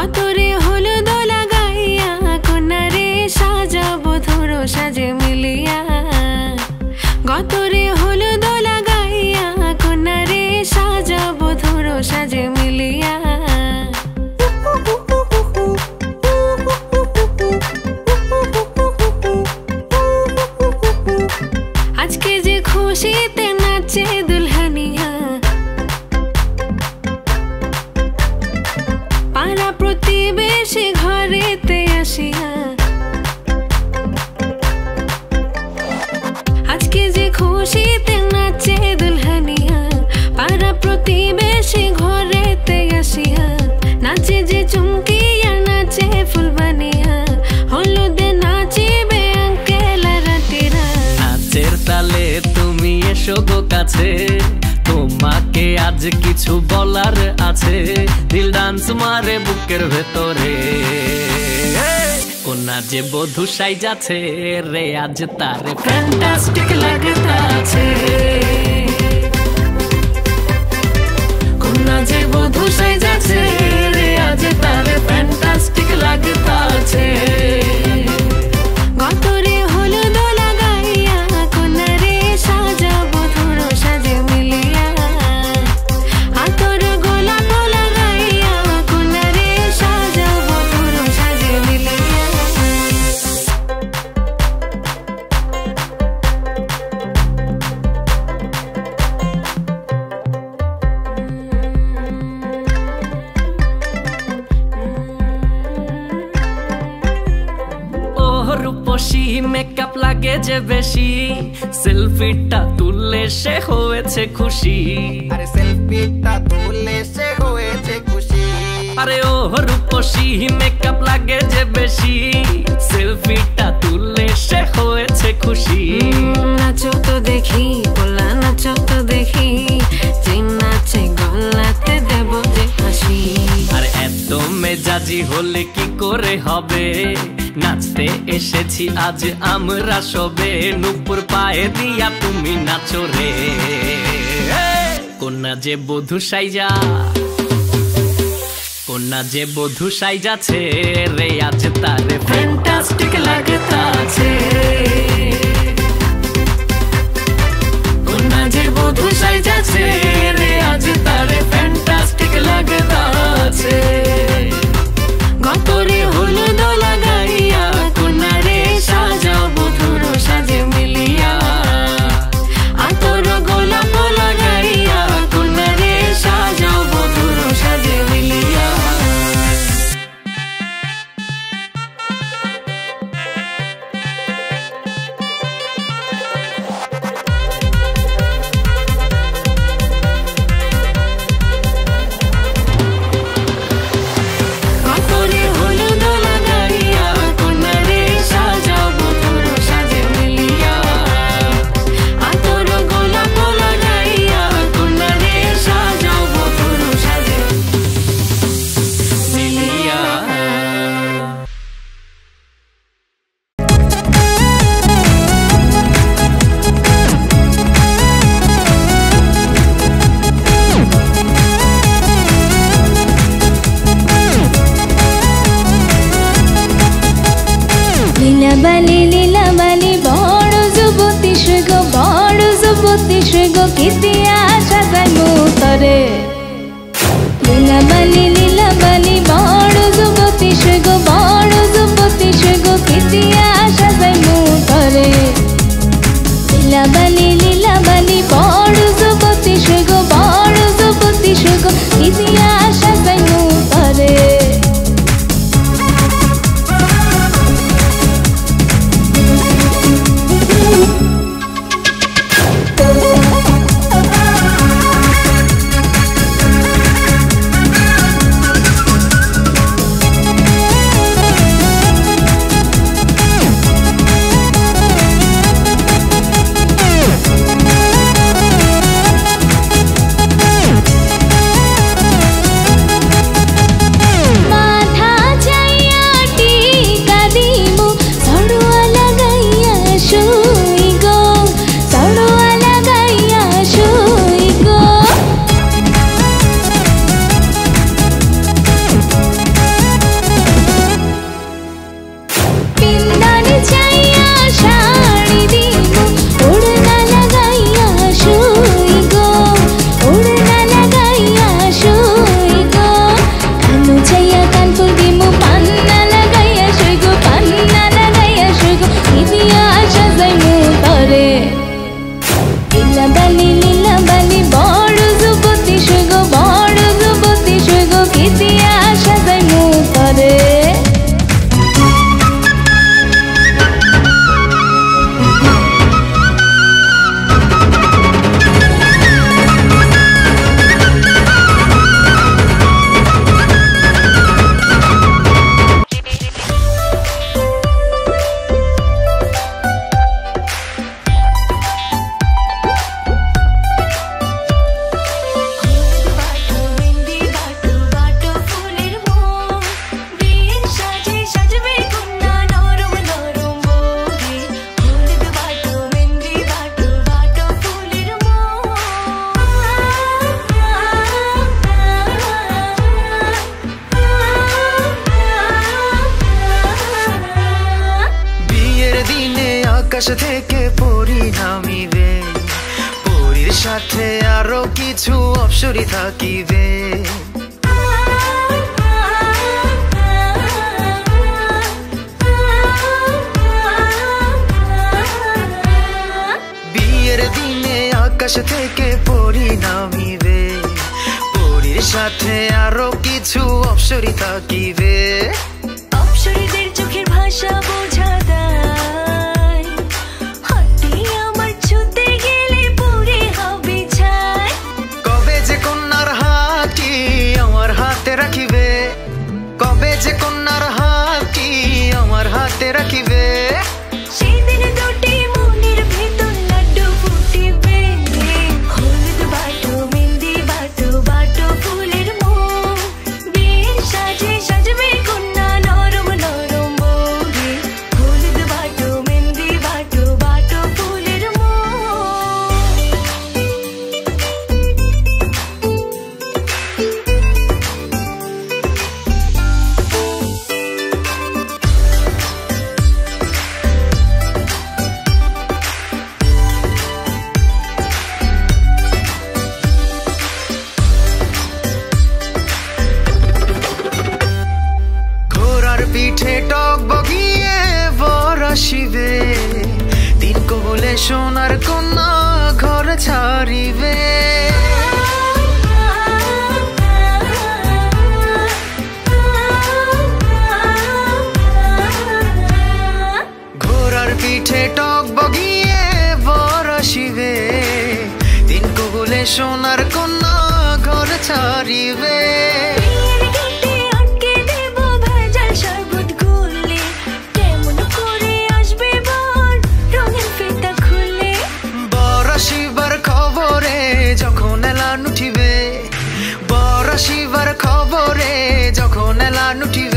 গতরে হলুদ লাগাইয়া কন্যারে সাজাবো ধরো সাজে মিলিয়া গতরে হলুদ লাগাইয়া কন্যারে সাজাবো ধরো সাজে মিলিয়া আজকে যে খুশিতে নাচে দুলহানিয়া পাড়া প্রতিবেশী ঘরেতে আসিয়া আজকে যে খুশিতে নাচে দুলহানিয়া পাড়া প্রতিবেশী ঘরেতে আসিয়া নাচে যে চুমকিয়া নাচে ফুলবানিয়া হলুদে নাচিবে আঙ্কেল রাতিরা নাচের তালে তুমি এসো গো কাছে তোমাকে আজ কিছু বলার আছে দিল ডান্স মারে বুকের ভেতরে কোনা যে বধূ সাইজাছে রে আজ তারে ফ্যান্টাস্টিক লাগতাছে কোনা যে বধূ সাইজাছে রে আজ তারে ফ্যান্টাস্টিক লাগতাছে গতরে হলুদ লাগাইয়া কন্যারে সাজাবো ধরো সাজে মিলিয়া আতর গোলাপ লাগাইয়া কন্যারে সাজাবো ধরো সাজে মিলিয়া রূপসী মেকআপ লাগে যে বেশি সেলফিটা তুললে সে হয়েছে খুশি আরে সেলফিটা তুললে সে হয়েছে খুশি আরে ও রূপসী মেকআপ লাগে যে বেশি সেলফিটা তুললে সে হয়েছে খুশি নাচো তো দেখি বলা নাচো তো দেখি যে নাচে গলাতে দেব যে হাসি আর এত মেজাজি হলে কি করে হবে নাচতে এসেছি আজ আমরা সবে নুপুর পায়ে দিয়া তুমি নাচো রে কোনা যে বধূ সাইজা কোনা যে বধূ সাইজাছে রে আজ তারে ফ্যান্টাস্টিক লাগতাছে কোনা যে বধূ সাইজাছে রে আজ তারে ফ্যান্টাস্টিক লাগতাছে গতরে হলুদ লাগাইয়া কন্যারে সাজাবো ধরো সাজে মিলিয়া আতর গোলাপ লাগাইয়া কন্যারে সাজাবো ধরো সাজে মিলিয়া গতরে হলুদ লাগাইয়া কন্যারে সাজাবো ধরো সাজে মিলিয়া আতর গোলাপ লাগাইয়া কন্যারে সাজাবো ধরো সাজে মিলিয়া লীলাবালি বড় যুবতী সৈগ বড় যুবতী সৈগ কিতিয়া সাজাই মুতরে লীলাবালি বড় যুবতী সৈগ বড় যুবতী সৈগ কিতিয়া সাজাই মুতরে লীলাবালি বড় যুবতী সৈগ বড় যুবতী সৈগ কিতিয়া সাজাই মুতরে আকাশ থেকে পরি নামিবে, পরীর সাথে আরো কিছু অপ্সরী থাকিবে। বিয়ের দিনে আকাশ থেকে পরি নামিবে, পরীর সাথে আরো কিছু অপ্সরী থাকিবে। অপ্সরীদের চোখের ভাষা বোঝা দেয়, হাতে আমার ছুতে গেলে পুরে হবে ছাই। কবে যে কন্যার হাতটি আমার হাতে রাখিবে, কবে যে কন্যার হাতটি আমার হাতে রাখিবে। সেদিন দুটি মনের ভেতর লাড্ডু ফুটিবে, হলুদ বাটো মেহেন্দি বাটো বাটো ফুলের মুখ। বিয়ের সাজে সাজবে কন্যা নরম নরম বৌরে, হলুদ বাটো মেহেন্দি বাটো বাটো ফুলের মুখ। ঘোড়ার পিঠে টক বগিয়ে বর আসিবে, তিন কবলে সোনার কন্যা ঘর ছাড়িবে। ঘোড়ার পিঠে টক বগিয়ে বর আসিবে, তিন কবলে সোনার কন্যা ঘর ছাড়িবে। বিয়ের গেটে আটকে দেব ভেজাল শরবত গুলে, কেমন করে আসবে বর রঙিন ফিতা খুলে। বর আসিবার খবরে যখন এলান উঠিবে, বর আসিবার খবরে যখন এলান উঠিবে।